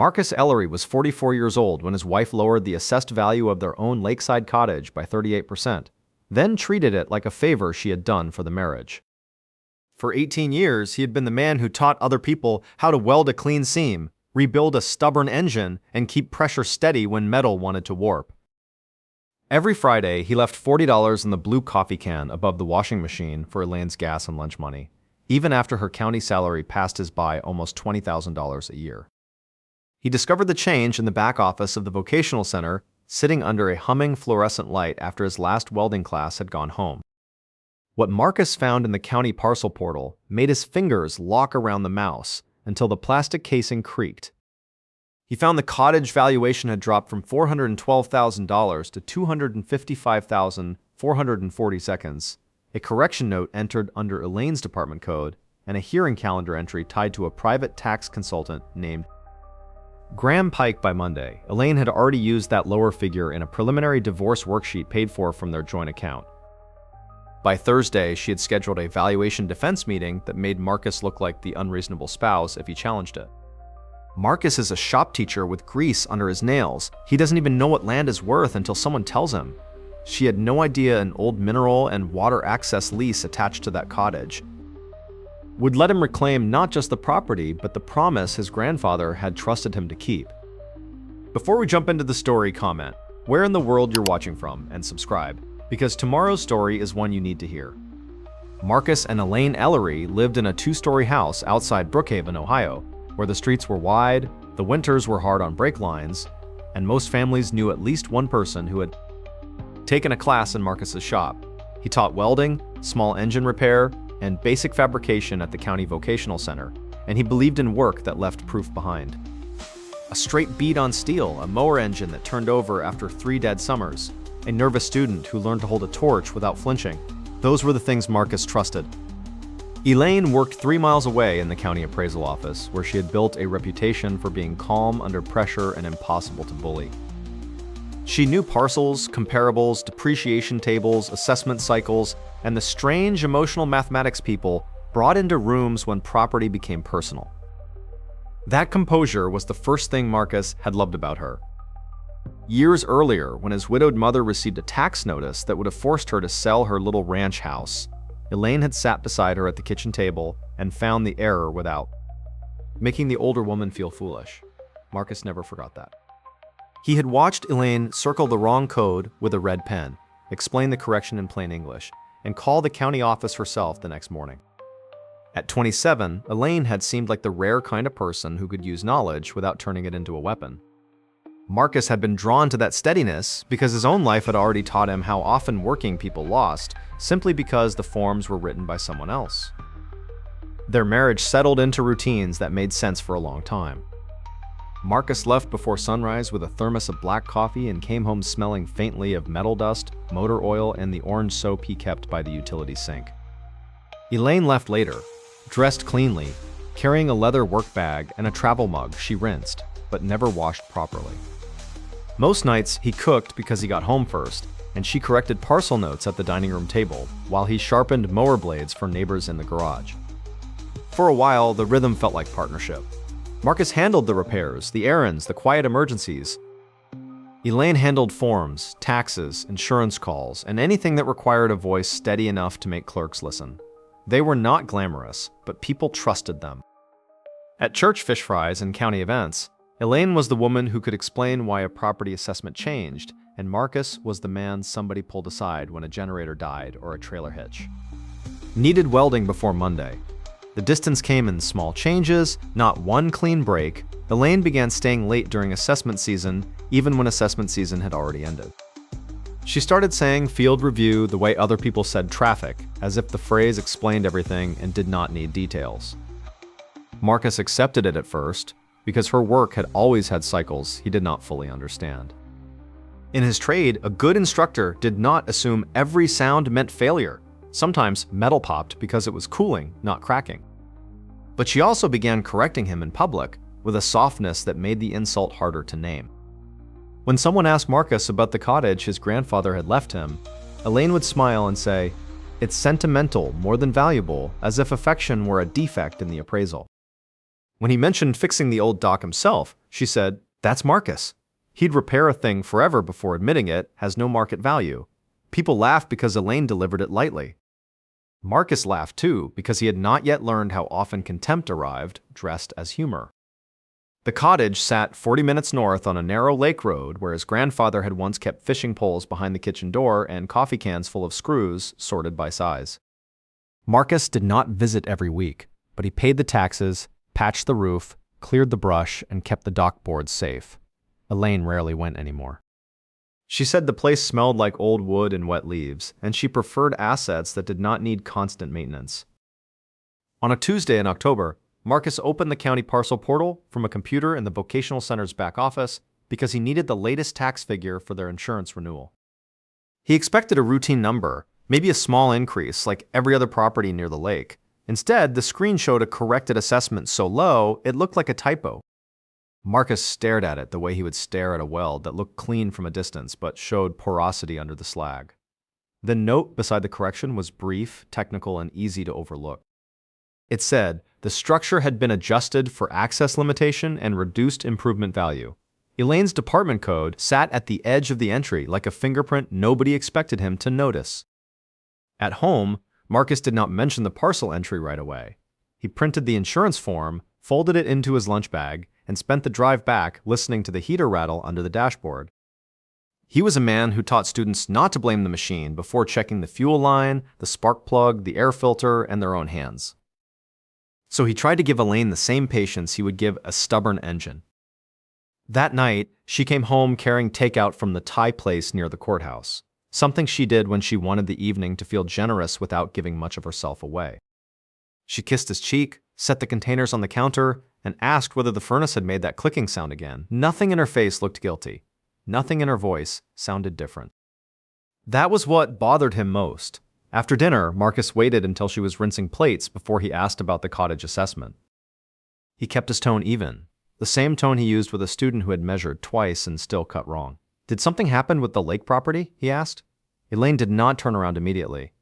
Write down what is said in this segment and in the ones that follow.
Marcus Ellery was 44 years old when his wife lowered the assessed value of their own lakeside cottage by 38%, then treated it like a favor she had done for the marriage. For 18 years, he had been the man who taught other people how to weld a clean seam, rebuild a stubborn engine, and keep pressure steady when metal wanted to warp. Every Friday, he left $40 in the blue coffee can above the washing machine for Elaine's gas and lunch money, even after her county salary passed his by almost $20,000 a year. He discovered the change in the back office of the vocational center, sitting under a humming fluorescent light after his last welding class had gone home. What Marcus found in the county parcel portal made his fingers lock around the mouse until the plastic casing creaked. He found the cottage valuation had dropped from $412,000 to $255,440, a correction note entered under Elaine's department code, and a hearing calendar entry tied to a private tax consultant named Graham Pike. By Monday, Elaine had already used that lower figure in a preliminary divorce worksheet paid for from their joint account. By Thursday, she had scheduled a valuation defense meeting that made Marcus look like the unreasonable spouse if he challenged it. Marcus is a shop teacher with grease under his nails. He doesn't even know what land is worth until someone tells him. She had no idea an old mineral and water access lease attached to that cottage would let him reclaim not just the property, but the promise his grandfather had trusted him to keep. Before we jump into the story, comment where in the world you're watching from and subscribe, because tomorrow's story is one you need to hear. Marcus and Elaine Ellery lived in a 2-story house outside Brookhaven, Ohio, where the streets were wide, the winters were hard on brake lines, and most families knew at least one person who had taken a class in Marcus's shop. He taught welding, small engine repair, and basic fabrication at the county vocational center, and he believed in work that left proof behind. A straight bead on steel, a mower engine that turned over after 3 dead summers, a nervous student who learned to hold a torch without flinching. Those were the things Marcus trusted. Elaine worked 3 miles away in the county appraisal office, where she had built a reputation for being calm under pressure and impossible to bully. She knew parcels, comparables, depreciation tables, assessment cycles, and the strange emotional mathematics people brought into rooms when property became personal. That composure was the first thing Marcus had loved about her. Years earlier, when his widowed mother received a tax notice that would have forced her to sell her little ranch house, Elaine had sat beside her at the kitchen table and found the error without making the older woman feel foolish. Marcus never forgot that. He had watched Elaine circle the wrong code with a red pen, explain the correction in plain English, and call the county office herself the next morning. At 27, Elaine had seemed like the rare kind of person who could use knowledge without turning it into a weapon. Marcus had been drawn to that steadiness because his own life had already taught him how often working people lost simply because the forms were written by someone else. Their marriage settled into routines that made sense for a long time. Marcus left before sunrise with a thermos of black coffee and came home smelling faintly of metal dust, motor oil, and the orange soap he kept by the utility sink. Elaine left later, dressed cleanly, carrying a leather work bag and a travel mug she rinsed, but never washed properly. Most nights, he cooked because he got home first, and she corrected parcel notes at the dining room table, while he sharpened mower blades for neighbors in the garage. For a while, the rhythm felt like partnership. Marcus handled the repairs, the errands, the quiet emergencies. Elaine handled forms, taxes, insurance calls, and anything that required a voice steady enough to make clerks listen. They were not glamorous, but people trusted them. At church fish fries and county events, Elaine was the woman who could explain why a property assessment changed, and Marcus was the man somebody pulled aside when a generator died or a trailer hitch. Needed welding before Monday. The distance came in small changes, not one clean break. Elaine began staying late during assessment season, even when assessment season had already ended. She started saying field review the way other people said traffic, as if the phrase explained everything and did not need details. Marcus accepted it at first, because her work had always had cycles he did not fully understand. In his trade, a good instructor did not assume every sound meant failure. Sometimes metal popped because it was cooling, not cracking. But she also began correcting him in public with a softness that made the insult harder to name. When someone asked Marcus about the cottage his grandfather had left him, Elaine would smile and say, "It's sentimental more than valuable," as if affection were a defect in the appraisal. When he mentioned fixing the old dock himself, She said, "That's Marcus. He'd repair a thing forever before admitting it has no market value. People laughed because Elaine delivered it lightly." Marcus laughed too, because he had not yet learned how often contempt arrived, dressed as humor. The cottage sat 40 minutes north on a narrow lake road where his grandfather had once kept fishing poles behind the kitchen door and coffee cans full of screws sorted by size. Marcus did not visit every week, but he paid the taxes, patched the roof, cleared the brush, and kept the dock boards safe. Elaine rarely went anymore. She said the place smelled like old wood and wet leaves, and she preferred assets that did not need constant maintenance. On a Tuesday in October, Marcus opened the county parcel portal from a computer in the vocational center's back office because he needed the latest tax figure for their insurance renewal. He expected a routine number, maybe a small increase like every other property near the lake. Instead, the screen showed a corrected assessment so low it looked like a typo. Marcus stared at it the way he would stare at a weld that looked clean from a distance but showed porosity under the slag. The note beside the correction was brief, technical, and easy to overlook. It said, the structure had been adjusted for access limitation and reduced improvement value. Elaine's department code sat at the edge of the entry like a fingerprint nobody expected him to notice. At home, Marcus did not mention the parcel entry right away. He printed the insurance form, folded it into his lunch bag, and spent the drive back listening to the heater rattle under the dashboard. He was a man who taught students not to blame the machine before checking the fuel line, the spark plug, the air filter, and their own hands. So he tried to give Elaine the same patience he would give a stubborn engine. That night, she came home carrying takeout from the Thai place near the courthouse, something she did when she wanted the evening to feel generous without giving much of herself away. She kissed his cheek, set the containers on the counter, and asked whether the furnace had made that clicking sound again. Nothing in her face looked guilty. Nothing in her voice sounded different. That was what bothered him most. After dinner, Marcus waited until she was rinsing plates before he asked about the cottage assessment. He kept his tone even, the same tone he used with a student who had measured twice and still cut wrong. "Did something happen with the lake property?" he asked. Elaine did not turn around immediately.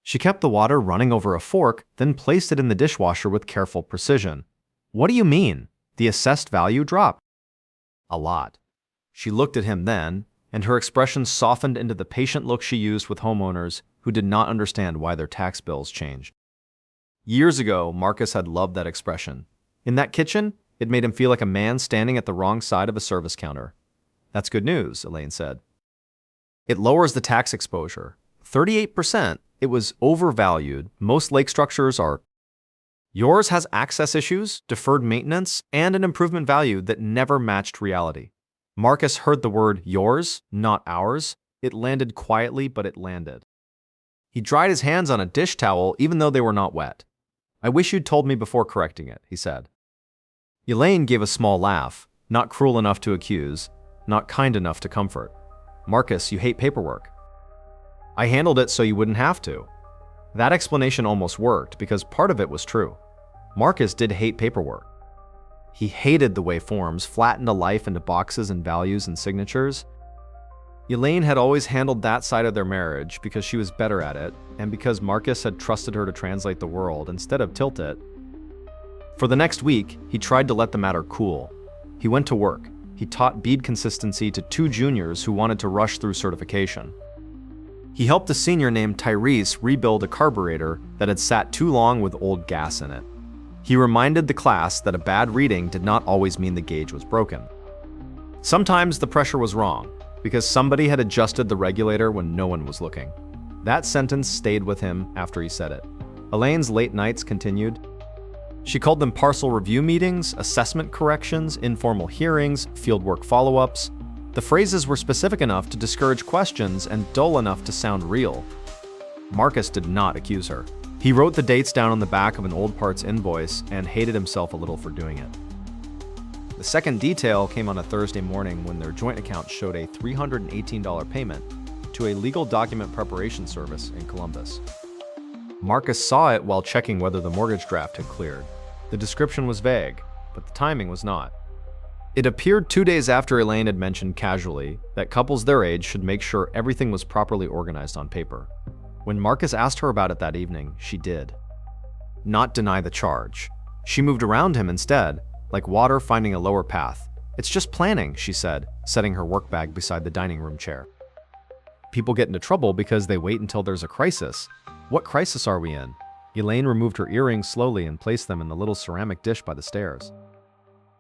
She kept the water running over a fork, then placed it in the dishwasher with careful precision. "What do you mean? The assessed value dropped?" "A lot." She looked at him then, and her expression softened into the patient look she used with homeowners who did not understand why their tax bills changed. Years ago, Marcus had loved that expression. In that kitchen, it made him feel like a man standing at the wrong side of a service counter. "That's good news," Elaine said. "It lowers the tax exposure. 38%. It was overvalued. Most lake structures are. Yours has access issues, deferred maintenance, and an improvement value that never matched reality." Marcus heard the word yours, not ours. It landed quietly, but it landed. He dried his hands on a dish towel even though they were not wet. "I wish you'd told me before correcting it," he said. Elaine gave a small laugh, not cruel enough to accuse, not kind enough to comfort. "Marcus, you hate paperwork." "I handled it so you wouldn't have to." That explanation almost worked because part of it was true. Marcus did hate paperwork. He hated the way forms flattened a life into boxes and values and signatures. Elaine had always handled that side of their marriage because she was better at it, and because Marcus had trusted her to translate the world instead of tilt it. For the next week, he tried to let the matter cool. He went to work. He taught bead consistency to 2 juniors who wanted to rush through certification. He helped a senior named Tyrese rebuild a carburetor that had sat too long with old gas in it. He reminded the class that a bad reading did not always mean the gauge was broken. Sometimes the pressure was wrong, because somebody had adjusted the regulator when no one was looking. That sentence stayed with him after he said it. Elaine's late nights continued. She called them parcel review meetings, assessment corrections, informal hearings, fieldwork follow-ups. The phrases were specific enough to discourage questions and dull enough to sound real. Marcus did not accuse her. He wrote the dates down on the back of an old parts invoice and hated himself a little for doing it. The second detail came on a Thursday morning when their joint account showed a $318 payment to a legal document preparation service in Columbus. Marcus saw it while checking whether the mortgage draft had cleared. The description was vague, but the timing was not. It appeared 2 days after Elaine had mentioned casually that couples their age should make sure everything was properly organized on paper. When Marcus asked her about it that evening, she did not deny the charge. She moved around him instead, like water finding a lower path. It's just planning, she said, setting her work bag beside the dining room chair. People get into trouble because they wait until there's a crisis. What crisis are we in? Elaine removed her earrings slowly and placed them in the little ceramic dish by the stairs.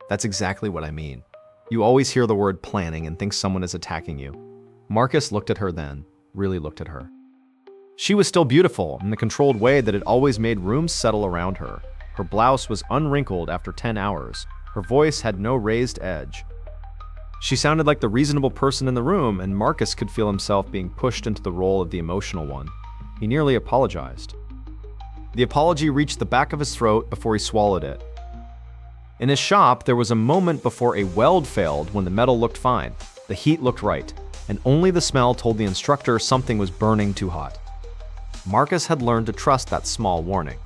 That's exactly what I mean. You always hear the word planning and think someone is attacking you. Marcus looked at her then, really looked at her. She was still beautiful in the controlled way that had always made rooms settle around her. Her blouse was unwrinkled after 10 hours. Her voice had no raised edge. She sounded like the reasonable person in the room, and Marcus could feel himself being pushed into the role of the emotional one. He nearly apologized. The apology reached the back of his throat before he swallowed it. In his shop, there was a moment before a weld failed when the metal looked fine, the heat looked right, and only the smell told the instructor something was burning too hot. Marcus had learned to trust that small warning.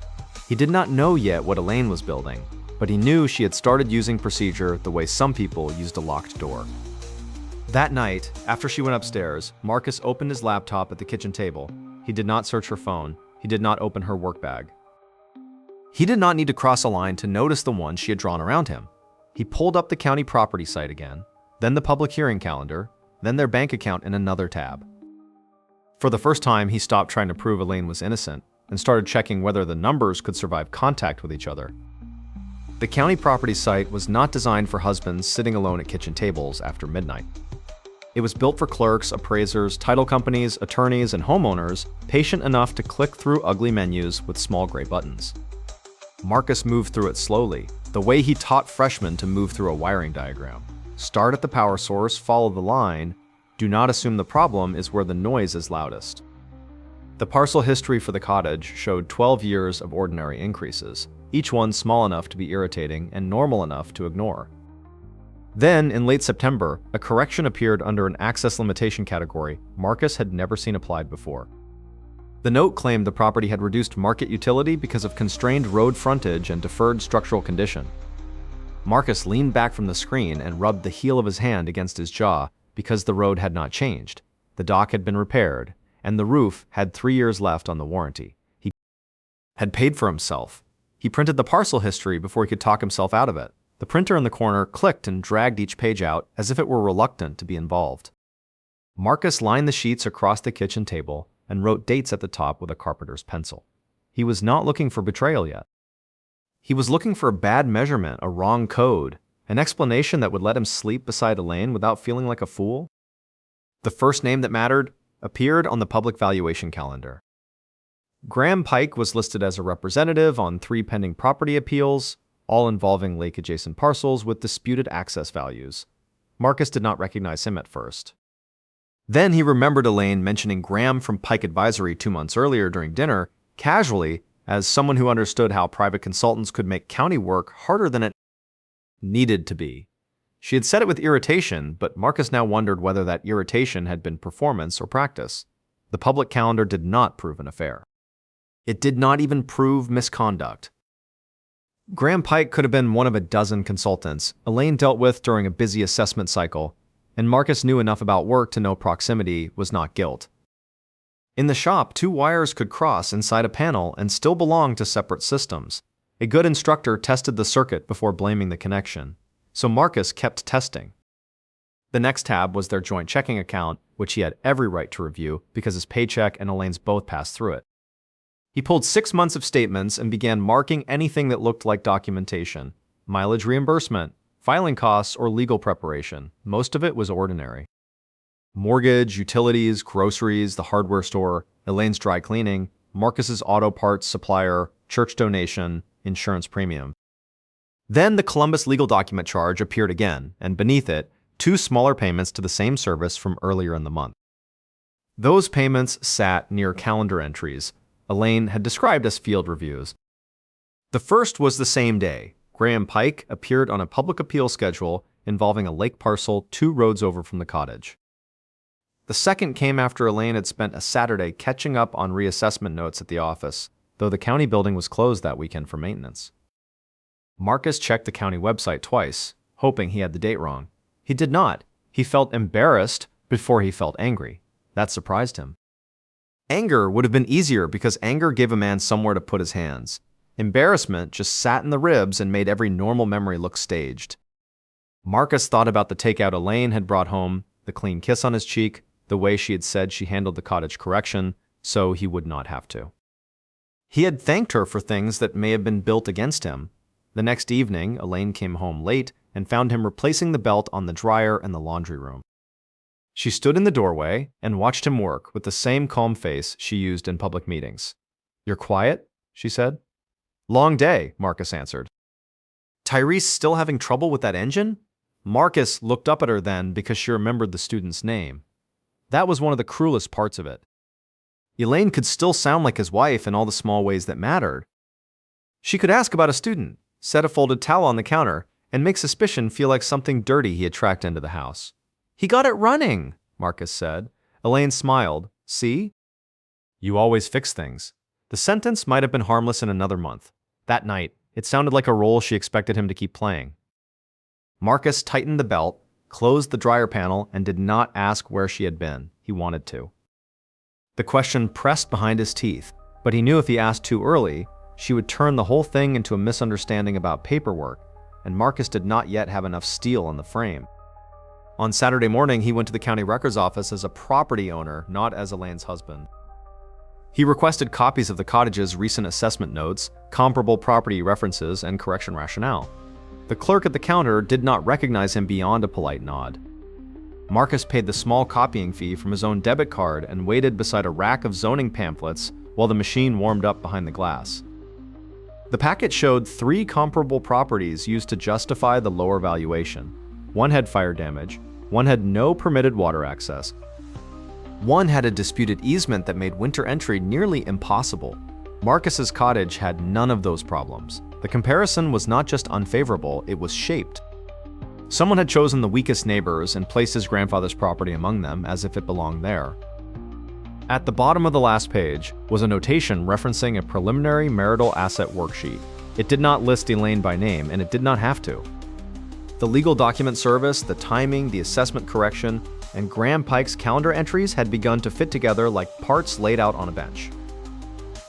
He did not know yet what Elaine was building, but he knew she had started using procedure the way some people used a locked door. That night, after she went upstairs, Marcus opened his laptop at the kitchen table. He did not search her phone. He did not open her work bag. He did not need to cross a line to notice the one she had drawn around him. He pulled up the county property site again, then the public hearing calendar, then their bank account in another tab. For the first time, he stopped trying to prove Elaine was innocent and started checking whether the numbers could survive contact with each other. The county property site was not designed for husbands sitting alone at kitchen tables after midnight. It was built for clerks, appraisers, title companies, attorneys, and homeowners patient enough to click through ugly menus with small gray buttons. Marcus moved through it slowly, the way he taught freshmen to move through a wiring diagram. Start at the power source, follow the line. Do not assume the problem is where the noise is loudest. The parcel history for the cottage showed 12 years of ordinary increases, each one small enough to be irritating and normal enough to ignore. Then, in late September, a correction appeared under an access limitation category Marcus had never seen applied before. The note claimed the property had reduced market utility because of constrained road frontage and deferred structural condition. Marcus leaned back from the screen and rubbed the heel of his hand against his jaw because the road had not changed. The dock had been repaired, and the roof had 3 years left on the warranty. He had paid for himself. He printed the parcel history before he could talk himself out of it. The printer in the corner clicked and dragged each page out as if it were reluctant to be involved. Marcus lined the sheets across the kitchen table and wrote dates at the top with a carpenter's pencil. He was not looking for betrayal yet. He was looking for a bad measurement, a wrong code, an explanation that would let him sleep beside Elaine without feeling like a fool. The first name that mattered appeared on the public valuation calendar. Graham Pike was listed as a representative on 3 pending property appeals, all involving lake-adjacent parcels with disputed access values. Marcus did not recognize him at first. Then he remembered Elaine mentioning Graham from Pike Advisory 2 months earlier during dinner, casually, as someone who understood how private consultants could make county work harder than it needed to be. She had said it with irritation, but Marcus now wondered whether that irritation had been performance or practice. The public calendar did not prove an affair. It did not even prove misconduct. Graham Pike could have been one of a dozen consultants Elaine dealt with during a busy assessment cycle, and Marcus knew enough about work to know proximity was not guilt. In the shop, 2 wires could cross inside a panel and still belong to separate systems. A good instructor tested the circuit before blaming the connection, so Marcus kept testing. The next tab was their joint checking account, which he had every right to review because his paycheck and Elaine's both passed through it. He pulled 6 months of statements and began marking anything that looked like documentation, mileage reimbursement, filing costs, or legal preparation. Most of it was ordinary. Mortgage, utilities, groceries, the hardware store, Elaine's dry cleaning, Marcus's auto parts supplier, church donation, insurance premium. Then the Columbus legal document charge appeared again, and beneath it, 2 smaller payments to the same service from earlier in the month. Those payments sat near calendar entries Elaine had described as field reviews. The first was the same day. Graham Pike appeared on a public appeal schedule involving a lake parcel 2 roads over from the cottage. The second came after Elaine had spent a Saturday catching up on reassessment notes at the office, though the county building was closed that weekend for maintenance. Marcus checked the county website twice, hoping he had the date wrong. He did not. He felt embarrassed before he felt angry. That surprised him. Anger would have been easier because anger gave a man somewhere to put his hands. Embarrassment just sat in the ribs and made every normal memory look staged. Marcus thought about the takeout Elaine had brought home, the clean kiss on his cheek, the way she had said she handled the cottage correction, so he would not have to. He had thanked her for things that may have been built against him. The next evening, Elaine came home late and found him replacing the belt on the dryer in the laundry room. She stood in the doorway and watched him work with the same calm face she used in public meetings. "You're quiet?" she said. "Long day," Marcus answered. "Tyrese still having trouble with that engine?" Marcus looked up at her then because she remembered the student's name. That was one of the cruelest parts of it. Elaine could still sound like his wife in all the small ways that mattered. She could ask about a student, set a folded towel on the counter, and make suspicion feel like something dirty he had tracked into the house. "He got it running," Marcus said. Elaine smiled. "See? You always fix things." The sentence might have been harmless in another month. That night, it sounded like a role she expected him to keep playing. Marcus tightened the belt, closed the dryer panel, and did not ask where she had been. He wanted to. The question pressed behind his teeth, but he knew if he asked too early, she would turn the whole thing into a misunderstanding about paperwork, and Marcus did not yet have enough steel in the frame. On Saturday morning, he went to the county records office as a property owner, not as Elaine's husband. He requested copies of the cottage's recent assessment notes, comparable property references, and correction rationale. The clerk at the counter did not recognize him beyond a polite nod. Marcus paid the small copying fee from his own debit card and waited beside a rack of zoning pamphlets while the machine warmed up behind the glass. The packet showed 3 comparable properties used to justify the lower valuation. One had fire damage, one had no permitted water access, one had a disputed easement that made winter entry nearly impossible. Marcus's cottage had none of those problems. The comparison was not just unfavorable, it was shaped. Someone had chosen the weakest neighbors and placed his grandfather's property among them as if it belonged there. At the bottom of the last page was a notation referencing a preliminary marital asset worksheet. It did not list Elaine by name, and it did not have to. The legal document service, the timing, the assessment correction, and Graham Pike's calendar entries had begun to fit together like parts laid out on a bench.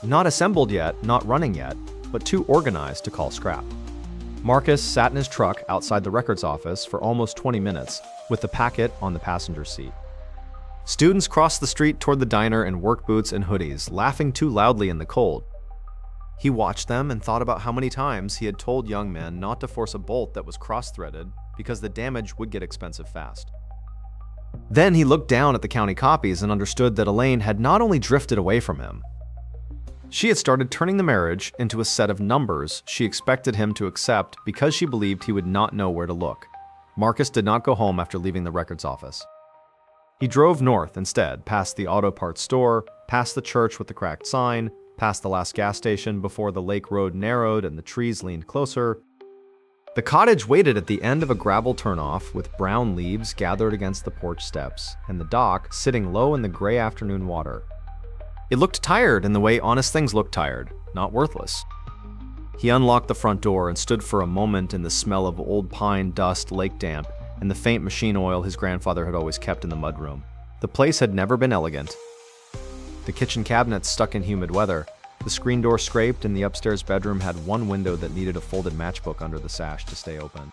Not assembled yet, not running yet, but too organized to call scrap. Marcus sat in his truck outside the records office for almost 20 minutes, with the packet on the passenger seat. Students crossed the street toward the diner in work boots and hoodies, laughing too loudly in the cold. He watched them and thought about how many times he had told young men not to force a bolt that was cross-threaded because the damage would get expensive fast. Then he looked down at the county copies and understood that Elaine had not only drifted away from him, she had started turning the marriage into a set of numbers she expected him to accept because she believed he would not know where to look. Marcus did not go home after leaving the records office. He drove north instead, past the auto parts store, past the church with the cracked sign, past the last gas station before the lake road narrowed and the trees leaned closer. The cottage waited at the end of a gravel turnoff with brown leaves gathered against the porch steps and the dock sitting low in the gray afternoon water. It looked tired in the way honest things look tired, not worthless. He unlocked the front door and stood for a moment in the smell of old pine, dust, lake damp, and the faint machine oil his grandfather had always kept in the mudroom. The place had never been elegant. The kitchen cabinets stuck in humid weather. The screen door scraped, and the upstairs bedroom had one window that needed a folded matchbook under the sash to stay open.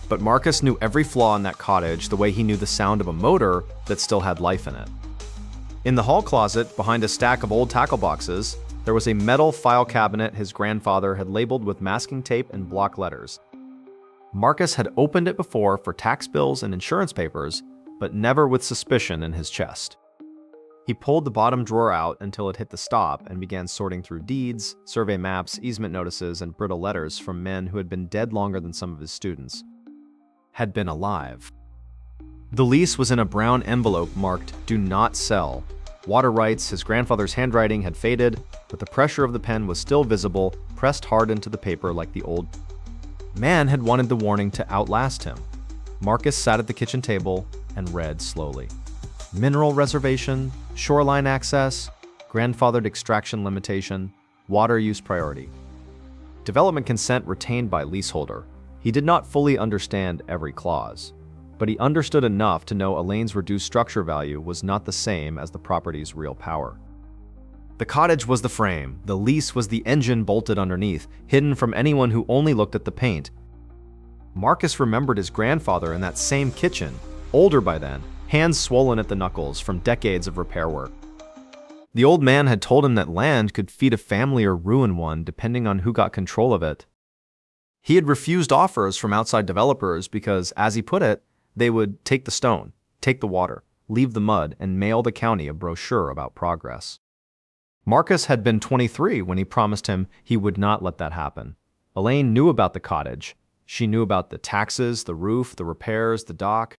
But Marcus knew every flaw in that cottage the way he knew the sound of a motor that still had life in it. In the hall closet, behind a stack of old tackle boxes, there was a metal file cabinet his grandfather had labeled with masking tape and block letters. Marcus had opened it before for tax bills and insurance papers, but never with suspicion in his chest. He pulled the bottom drawer out until it hit the stop and began sorting through deeds, survey maps, easement notices, and brittle letters from men who had been dead longer than some of his students. Had been alive. The lease was in a brown envelope marked, "Do not sell." Water rights, his grandfather's handwriting had faded, but the pressure of the pen was still visible, pressed hard into the paper like the old man had wanted the warning to outlast him. Marcus sat at the kitchen table and read slowly. Mineral reservation, shoreline access, grandfathered extraction limitation, water use priority. Development consent retained by leaseholder. He did not fully understand every clause, but he understood enough to know Elaine's reduced structure value was not the same as the property's real power. The cottage was the frame, the lease was the engine bolted underneath, hidden from anyone who only looked at the paint. Marcus remembered his grandfather in that same kitchen, older by then, hands swollen at the knuckles from decades of repair work. The old man had told him that land could feed a family or ruin one depending on who got control of it. He had refused offers from outside developers because, as he put it, they would take the stone, take the water, leave the mud, and mail the county a brochure about progress. Marcus had been 23 when he promised him he would not let that happen. Elaine knew about the cottage. She knew about the taxes, the roof, the repairs, the dock.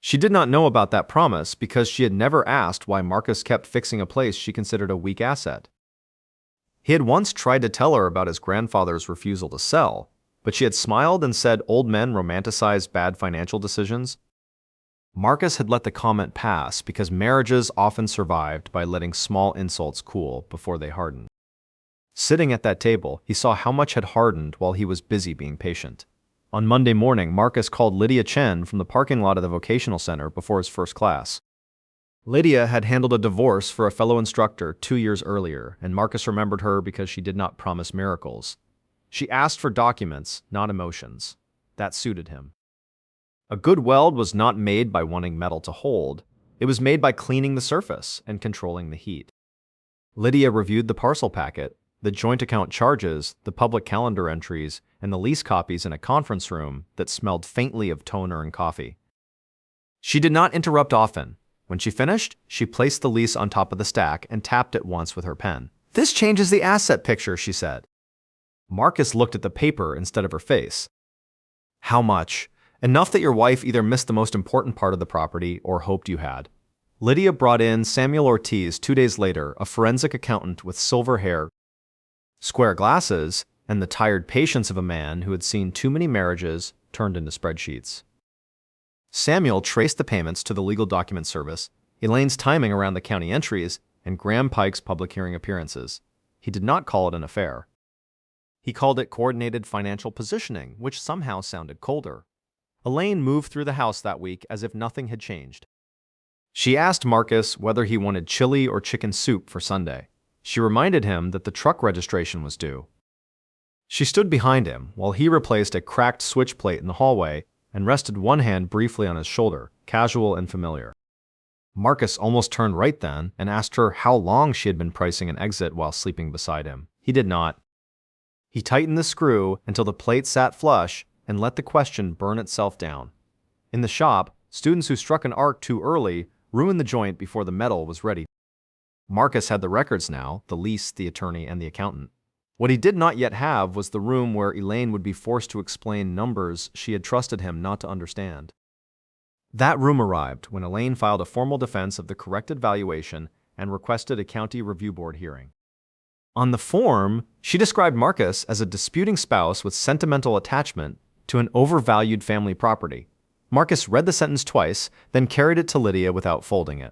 She did not know about that promise because she had never asked why Marcus kept fixing a place she considered a weak asset. He had once tried to tell her about his grandfather's refusal to sell, but she had smiled and said old men romanticize bad financial decisions. Marcus had let the comment pass because marriages often survived by letting small insults cool before they hardened. Sitting at that table, he saw how much had hardened while he was busy being patient. On Monday morning, Marcus called Lydia Chen from the parking lot of the vocational center before his first class. Lydia had handled a divorce for a fellow instructor 2 years earlier, and Marcus remembered her because she did not promise miracles. She asked for documents, not emotions. That suited him. A good weld was not made by wanting metal to hold. It was made by cleaning the surface and controlling the heat. Lydia reviewed the parcel packet, the joint account charges, the public calendar entries, and the lease copies in a conference room that smelled faintly of toner and coffee. She did not interrupt often. When she finished, she placed the lease on top of the stack and tapped it once with her pen. "This changes the asset picture," she said. Marcus looked at the paper instead of her face. "How much?" "Enough that your wife either missed the most important part of the property or hoped you had." Lydia brought in Samuel Ortiz 2 days later, a forensic accountant with silver hair, square glasses, and the tired patience of a man who had seen too many marriages turned into spreadsheets. Samuel traced the payments to the legal document service, Elaine's timing around the county entries, and Graham Pike's public hearing appearances. He did not call it an affair. He called it coordinated financial positioning, which somehow sounded colder. Elaine moved through the house that week as if nothing had changed. She asked Marcus whether he wanted chili or chicken soup for Sunday. She reminded him that the truck registration was due. She stood behind him while he replaced a cracked switch plate in the hallway and rested one hand briefly on his shoulder, casual and familiar. Marcus almost turned right then and asked her how long she had been pricing an exit while sleeping beside him. He did not. He tightened the screw until the plate sat flush and let the question burn itself down. In the shop, students who struck an arc too early ruined the joint before the metal was ready. Marcus had the records now, the lease, the attorney, and the accountant. What he did not yet have was the room where Elaine would be forced to explain numbers she had trusted him not to understand. That room arrived when Elaine filed a formal defense of the corrected valuation and requested a county review board hearing. On the form, she described Marcus as a disputing spouse with sentimental attachment to an overvalued family property. Marcus read the sentence twice, then carried it to Lydia without folding it.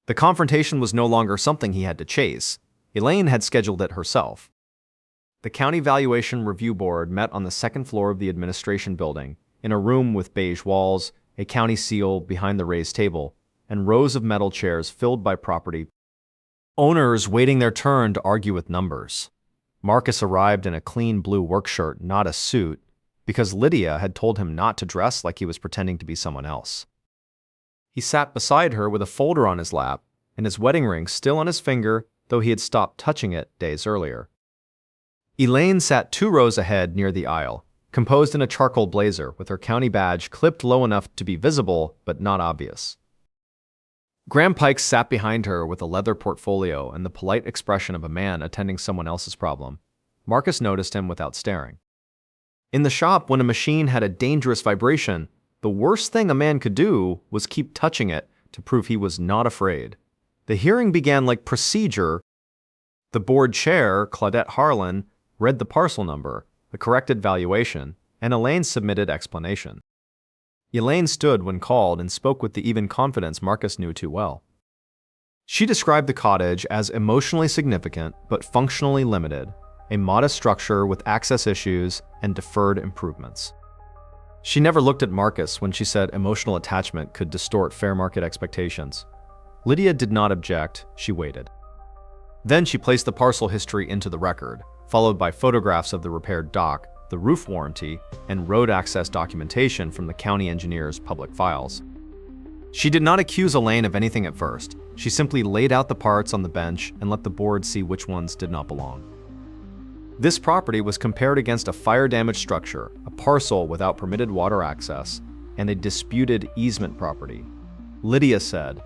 The confrontation was no longer something he had to chase. Elaine had scheduled it herself. The County Valuation Review Board met on the second floor of the administration building, in a room with beige walls, a county seal behind the raised table, and rows of metal chairs filled by property owners waiting their turn to argue with numbers. Marcus arrived in a clean blue work shirt, not a suit, because Lydia had told him not to dress like he was pretending to be someone else. He sat beside her with a folder on his lap and his wedding ring still on his finger, though he had stopped touching it days earlier. Elaine sat 2 rows ahead near the aisle, composed in a charcoal blazer with her county badge clipped low enough to be visible but not obvious. Graham Pike sat behind her with a leather portfolio and the polite expression of a man attending someone else's problem. Marcus noticed him without staring. In the shop, when a machine had a dangerous vibration, the worst thing a man could do was keep touching it to prove he was not afraid. The hearing began like procedure. The board chair, Claudette Harlan, read the parcel number, the corrected valuation, and Elaine submitted explanation. Elaine stood when called and spoke with the even confidence Marcus knew too well. She described the cottage as emotionally significant but functionally limited, a modest structure with access issues and deferred improvements. She never looked at Marcus when she said emotional attachment could distort fair market expectations. Lydia did not object, she waited. Then she placed the parcel history into the record, followed by photographs of the repaired dock, the roof warranty, and road access documentation from the county engineer's public files. She did not accuse Elaine of anything at first. She simply laid out the parts on the bench and let the board see which ones did not belong. This property was compared against a fire-damaged structure, a parcel without permitted water access, and a disputed easement property. Lydia said,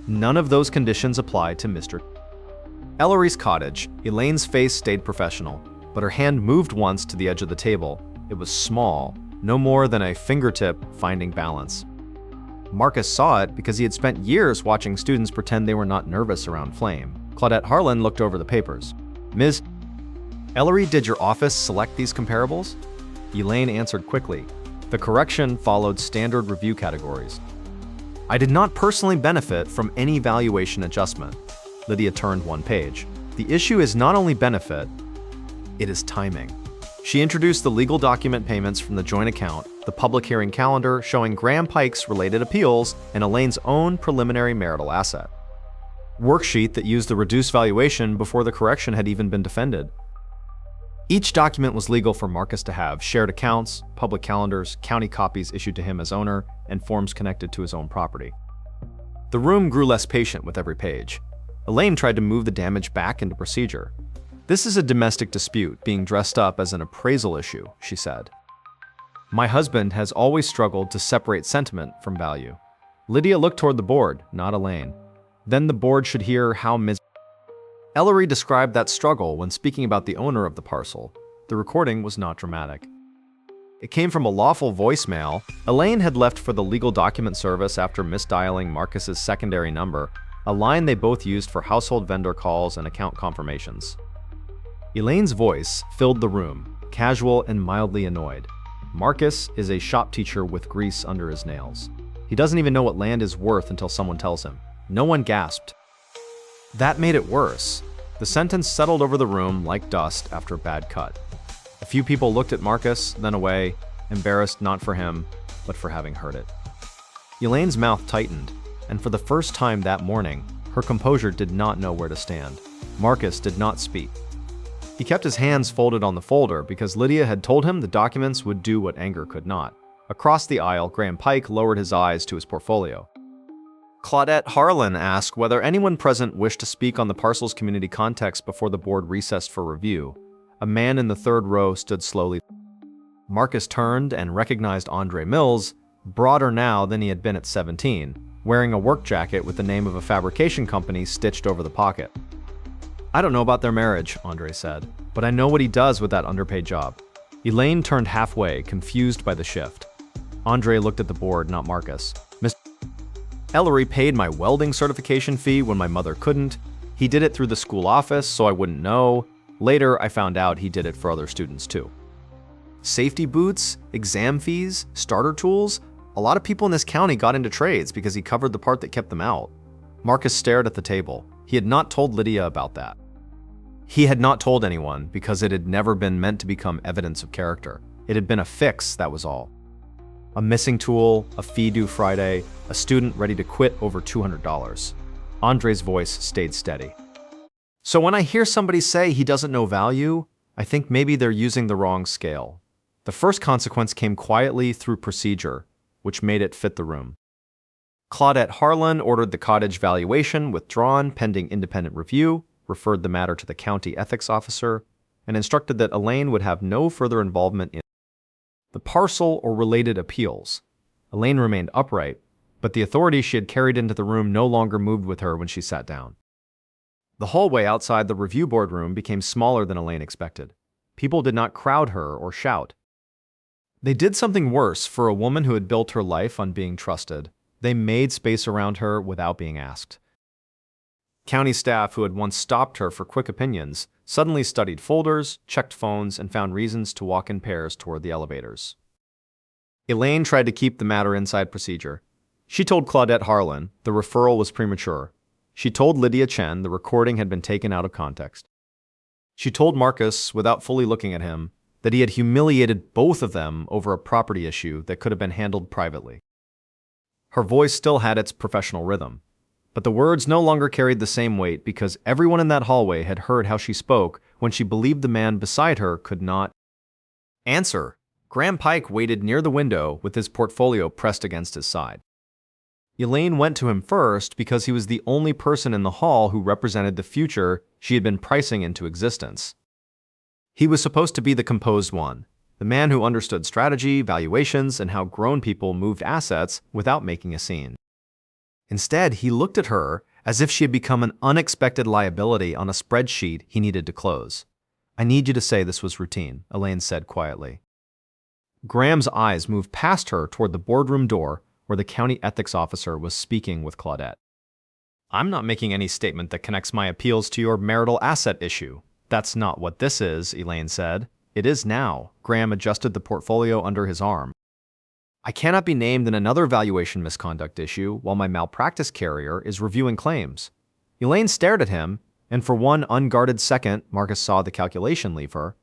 "None of those conditions apply to Mr. Ellery's cottage." Elaine's face stayed professional, but her hand moved once to the edge of the table. It was small, no more than a fingertip finding balance. Marcus saw it because he had spent years watching students pretend they were not nervous around flame. Claudette Harlan looked over the papers. "Ms. Ellery, did your office select these comparables?" Elaine answered quickly. The correction followed standard review categories. "I did not personally benefit from any valuation adjustment." Lydia turned one page. "The issue is not only benefit, it is timing." She introduced the legal document payments from the joint account, the public hearing calendar showing Graham Pike's related appeals, and Elaine's own preliminary marital asset worksheet that used the reduced valuation before the correction had even been defended. Each document was legal for Marcus to have: shared accounts, public calendars, county copies issued to him as owner, and forms connected to his own property. The room grew less patient with every page. Elaine tried to move the damage back into procedure. "This is a domestic dispute being dressed up as an appraisal issue," she said. "My husband has always struggled to separate sentiment from value." Lydia looked toward the board, not Elaine. Then the board should hear how Ms. Ellery described that struggle when speaking about the owner of the parcel. The recording was not dramatic. It came from a lawful voicemail. Elaine had left for the legal document service after misdialing Marcus's secondary number, a line they both used for household vendor calls and account confirmations. Elaine's voice filled the room, casual and mildly annoyed. Marcus is a shop teacher with grease under his nails. He doesn't even know what land is worth until someone tells him. No one gasped. That made it worse. The sentence settled over the room like dust after a bad cut. A few people looked at Marcus, then away, embarrassed not for him, but for having heard it. Elaine's mouth tightened, and for the first time that morning, her composure did not know where to stand. Marcus did not speak. He kept his hands folded on the folder because Lydia had told him the documents would do what anger could not. Across the aisle, Graham Pike lowered his eyes to his portfolio. Claudette Harlan asked whether anyone present wished to speak on the parcel's community context before the board recessed for review. A man in the third row stood slowly. Marcus turned and recognized Andre Mills, broader now than he had been at 17, wearing a work jacket with the name of a fabrication company stitched over the pocket. "I don't know about their marriage," Andre said, "but I know what he does with that underpaid job." Elaine turned halfway, confused by the shift. Andre looked at the board, not Marcus. "Mr. Ellery paid my welding certification fee when my mother couldn't. He did it through the school office so I wouldn't know. Later, I found out he did it for other students too. Safety boots, exam fees, starter tools. A lot of people in this county got into trades because he covered the part that kept them out." Marcus stared at the table. He had not told Lydia about that. He had not told anyone because it had never been meant to become evidence of character. It had been a fix, that was all. A missing tool, a fee due Friday, a student ready to quit over $200. Andre's voice stayed steady. "So when I hear somebody say he doesn't know value, I think maybe they're using the wrong scale." The first consequence came quietly through procedure, which made it fit the room. Claudette Harlan ordered the cottage valuation withdrawn pending independent review, referred the matter to the county ethics officer, and instructed that Elaine would have no further involvement in the parcel or related appeals. Elaine remained upright, but the authority she had carried into the room no longer moved with her when she sat down. The hallway outside the review board room became smaller than Elaine expected. People did not crowd her or shout. They did something worse for a woman who had built her life on being trusted. They made space around her without being asked. County staff who had once stopped her for quick opinions suddenly studied folders, checked phones, and found reasons to walk in pairs toward the elevators. Elaine tried to keep the matter inside procedure. She told Claudette Harlan the referral was premature. She told Lydia Chen the recording had been taken out of context. She told Marcus, without fully looking at him, that he had humiliated both of them over a property issue that could have been handled privately. Her voice still had its professional rhythm. But the words no longer carried the same weight because everyone in that hallway had heard how she spoke when she believed the man beside her could not answer. Graham Pike waited near the window with his portfolio pressed against his side. Elaine went to him first because he was the only person in the hall who represented the future she had been pricing into existence. He was supposed to be the composed one, the man who understood strategy, valuations, and how grown people moved assets without making a scene. Instead, he looked at her as if she had become an unexpected liability on a spreadsheet he needed to close. "I need you to say this was routine," Elaine said quietly. Graham's eyes moved past her toward the boardroom door where the county ethics officer was speaking with Claudette. "I'm not making any statement that connects my appeals to your marital asset issue. That's not what this is," Elaine said. "It is now." Graham adjusted the portfolio under his arm. "I cannot be named in another valuation misconduct issue while my malpractice carrier is reviewing claims." Elaine stared at him, and for one unguarded second, Marcus saw the calculation leave her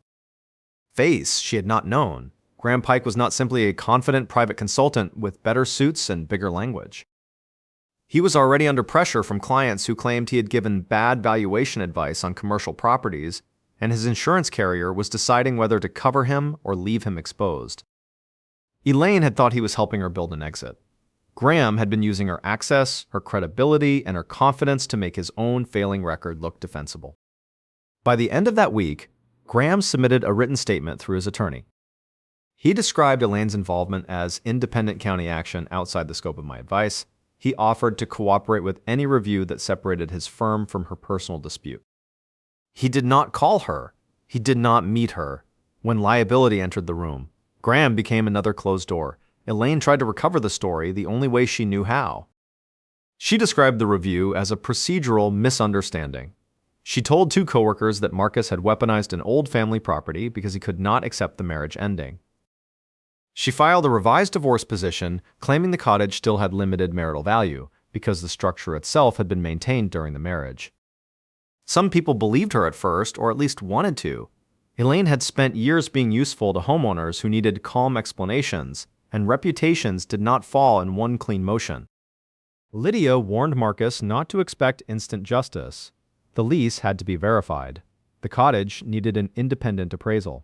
face she had not known. Graham Pike was not simply a confident private consultant with better suits and bigger language. He was already under pressure from clients who claimed he had given bad valuation advice on commercial properties, and his insurance carrier was deciding whether to cover him or leave him exposed. Elaine had thought he was helping her build an exit. Graham had been using her access, her credibility, and her confidence to make his own failing record look defensible. By the end of that week, Graham submitted a written statement through his attorney. He described Elaine's involvement as independent county action outside the scope of my advice. He offered to cooperate with any review that separated his firm from her personal dispute. He did not call her. He did not meet her. When liability entered the room, Graham became another closed door. Elaine tried to recover the story the only way she knew how. She described the review as a procedural misunderstanding. She told two coworkers that Marcus had weaponized an old family property because he could not accept the marriage ending. She filed a revised divorce petition claiming the cottage still had limited marital value because the structure itself had been maintained during the marriage. Some people believed her at first, or at least wanted to. Elaine had spent years being useful to homeowners who needed calm explanations, and reputations did not fall in one clean motion. Lydia warned Marcus not to expect instant justice. The lease had to be verified. The cottage needed an independent appraisal.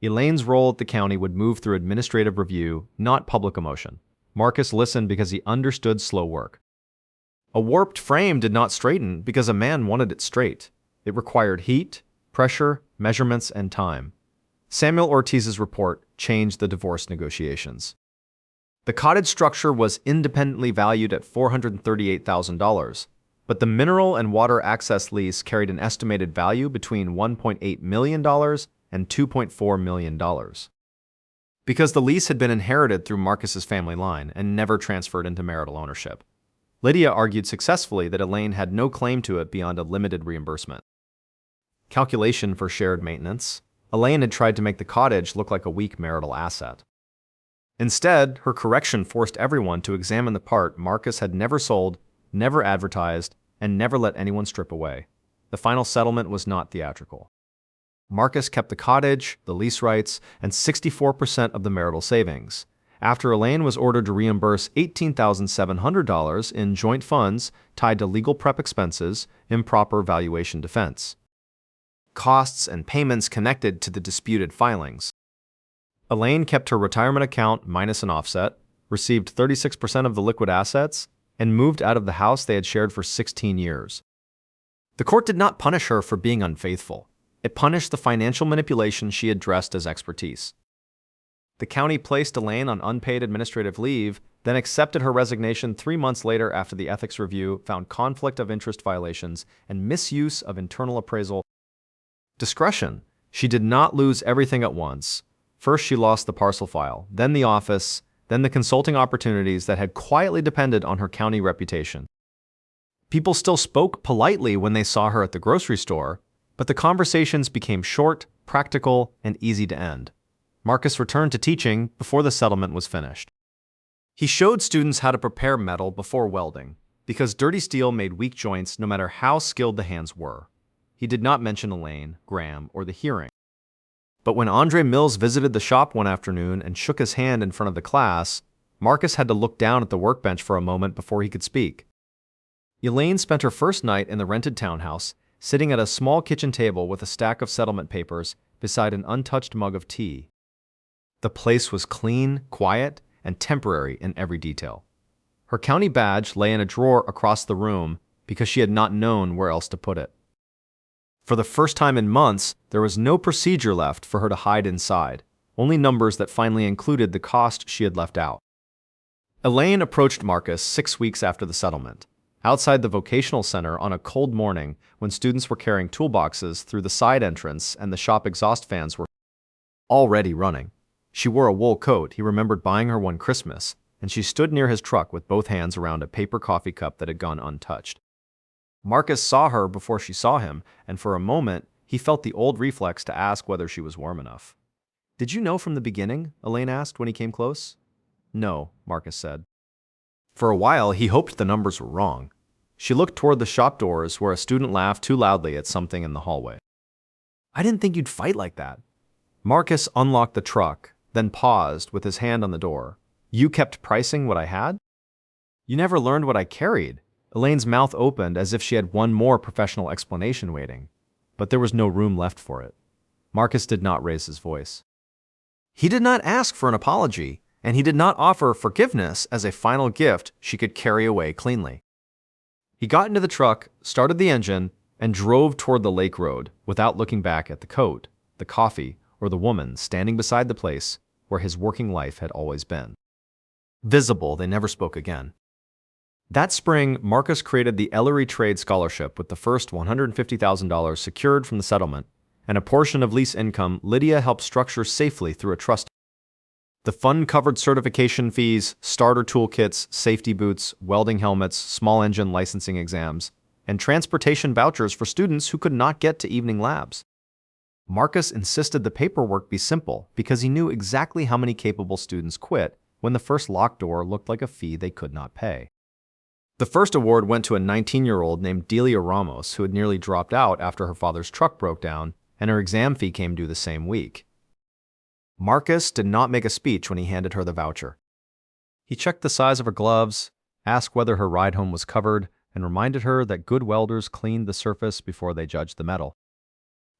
Elaine's role at the county would move through administrative review, not public emotion. Marcus listened because he understood slow work. A warped frame did not straighten because a man wanted it straight. It required heat, pressure, measurements, and time. Samuel Ortiz's report changed the divorce negotiations. The cottage structure was independently valued at $438,000, but the mineral and water access lease carried an estimated value between $1.8 million and $2.4 million. Because the lease had been inherited through Marcus's family line and never transferred into marital ownership, Lydia argued successfully that Elaine had no claim to it beyond a limited reimbursement. Calculation for shared maintenance. Elaine had tried to make the cottage look like a weak marital asset. Instead, her correction forced everyone to examine the part Marcus had never sold, never advertised, and never let anyone strip away. The final settlement was not theatrical. Marcus kept the cottage, the lease rights, and 64% of the marital savings, after Elaine was ordered to reimburse $18,700 in joint funds tied to legal prep expenses, improper valuation defense, costs and payments connected to the disputed filings. Elaine kept her retirement account minus an offset, received 36% of the liquid assets, and moved out of the house they had shared for 16 years. The court did not punish her for being unfaithful. It punished the financial manipulation she had dressed as expertise. The county placed Elaine on unpaid administrative leave, then accepted her resignation 3 months later after the ethics review found conflict of interest violations and misuse of internal appraisal discretion. She did not lose everything at once. First, she lost the parcel file, then the office, then the consulting opportunities that had quietly depended on her county reputation. People still spoke politely when they saw her at the grocery store, but the conversations became short, practical, and easy to end. Marcus returned to teaching before the settlement was finished. He showed students how to prepare metal before welding, because dirty steel made weak joints no matter how skilled the hands were. He did not mention Elaine, Graham, or the hearing. But when Andre Mills visited the shop one afternoon and shook his hand in front of the class, Marcus had to look down at the workbench for a moment before he could speak. Elaine spent her first night in the rented townhouse, sitting at a small kitchen table with a stack of settlement papers beside an untouched mug of tea. The place was clean, quiet, and temporary in every detail. Her county badge lay in a drawer across the room because she had not known where else to put it. For the first time in months, there was no procedure left for her to hide inside, only numbers that finally included the cost she had left out. Elaine approached Marcus 6 weeks after the settlement, outside the vocational center on a cold morning when students were carrying toolboxes through the side entrance and the shop exhaust fans were already running. She wore a wool coat he remembered buying her one Christmas, and she stood near his truck with both hands around a paper coffee cup that had gone untouched. Marcus saw her before she saw him, and for a moment, he felt the old reflex to ask whether she was warm enough. "Did you know from the beginning?" Elaine asked when he came close. "No," Marcus said. For a while, he hoped the numbers were wrong. She looked toward the shop doors where a student laughed too loudly at something in the hallway. "I didn't think you'd fight like that." Marcus unlocked the truck, then paused with his hand on the door. "You kept pricing what I had? You never learned what I carried." Elaine's mouth opened as if she had one more professional explanation waiting, but there was no room left for it. Marcus did not raise his voice. He did not ask for an apology, and he did not offer forgiveness as a final gift she could carry away cleanly. He got into the truck, started the engine, and drove toward the lake road without looking back at the coat, the coffee, or the woman standing beside the place where his working life had always been. Visible, they never spoke again. That spring, Marcus created the Ellery Trade Scholarship with the first $150,000 secured from the settlement, and a portion of lease income Lydia helped structure safely through a trust. The fund covered certification fees, starter toolkits, safety boots, welding helmets, small engine licensing exams, and transportation vouchers for students who could not get to evening labs. Marcus insisted the paperwork be simple because he knew exactly how many capable students quit when the first locked door looked like a fee they could not pay. The first award went to a 19-year-old named Delia Ramos who had nearly dropped out after her father's truck broke down, and her exam fee came due the same week. Marcus did not make a speech when he handed her the voucher. He checked the size of her gloves, asked whether her ride home was covered, and reminded her that good welders cleaned the surface before they judged the metal.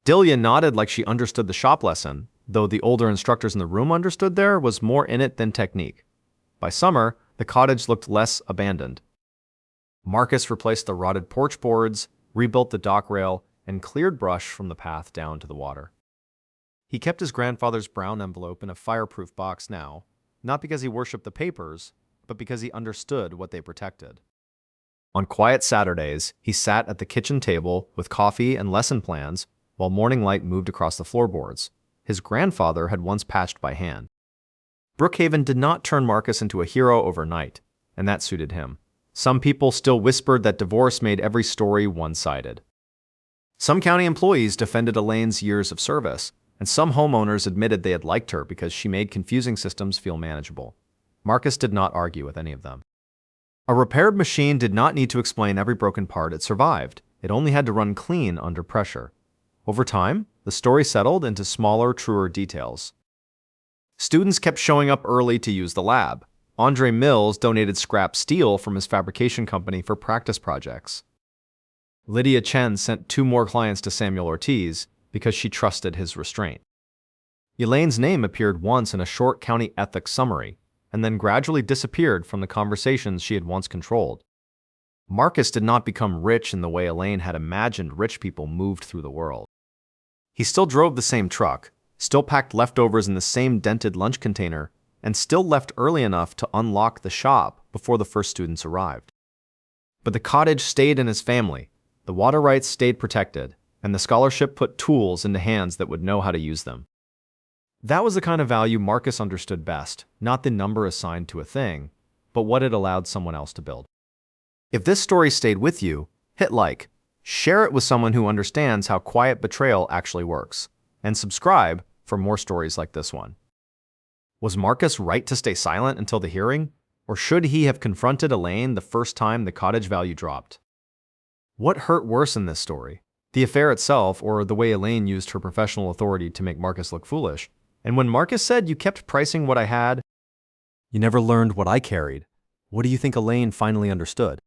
Delia nodded like she understood the shop lesson, though the older instructors in the room understood there was more in it than technique. By summer, the cottage looked less abandoned. Marcus replaced the rotted porch boards, rebuilt the dock rail, and cleared brush from the path down to the water. He kept his grandfather's brown envelope in a fireproof box now, not because he worshipped the papers, but because he understood what they protected. On quiet Saturdays, he sat at the kitchen table with coffee and lesson plans while morning light moved across the floorboards. His grandfather had once patched by hand. Brookhaven did not turn Marcus into a hero overnight, and that suited him. Some people still whispered that divorce made every story one-sided. Some county employees defended Elaine's years of service, and some homeowners admitted they had liked her because she made confusing systems feel manageable. Marcus did not argue with any of them. A repaired machine did not need to explain every broken part it survived. It only had to run clean under pressure. Over time, the story settled into smaller, truer details. Students kept showing up early to use the lab. Andre Mills donated scrap steel from his fabrication company for practice projects. Lydia Chen sent 2 more clients to Samuel Ortiz because she trusted his restraint. Elaine's name appeared once in a short county ethics summary, and then gradually disappeared from the conversations she had once controlled. Marcus did not become rich in the way Elaine had imagined rich people moved through the world. He still drove the same truck, still packed leftovers in the same dented lunch container, and still left early enough to unlock the shop before the first students arrived. But the cottage stayed in his family, the water rights stayed protected, and the scholarship put tools into hands that would know how to use them. That was the kind of value Marcus understood best, not the number assigned to a thing, but what it allowed someone else to build. If this story stayed with you, hit like, share it with someone who understands how quiet betrayal actually works, and subscribe for more stories like this one. Was Marcus right to stay silent until the hearing, or should he have confronted Elaine the first time the cottage value dropped? What hurt worse in this story? The affair itself, or the way Elaine used her professional authority to make Marcus look foolish? And when Marcus said, "You kept pricing what I had, you never learned what I carried," what do you think Elaine finally understood?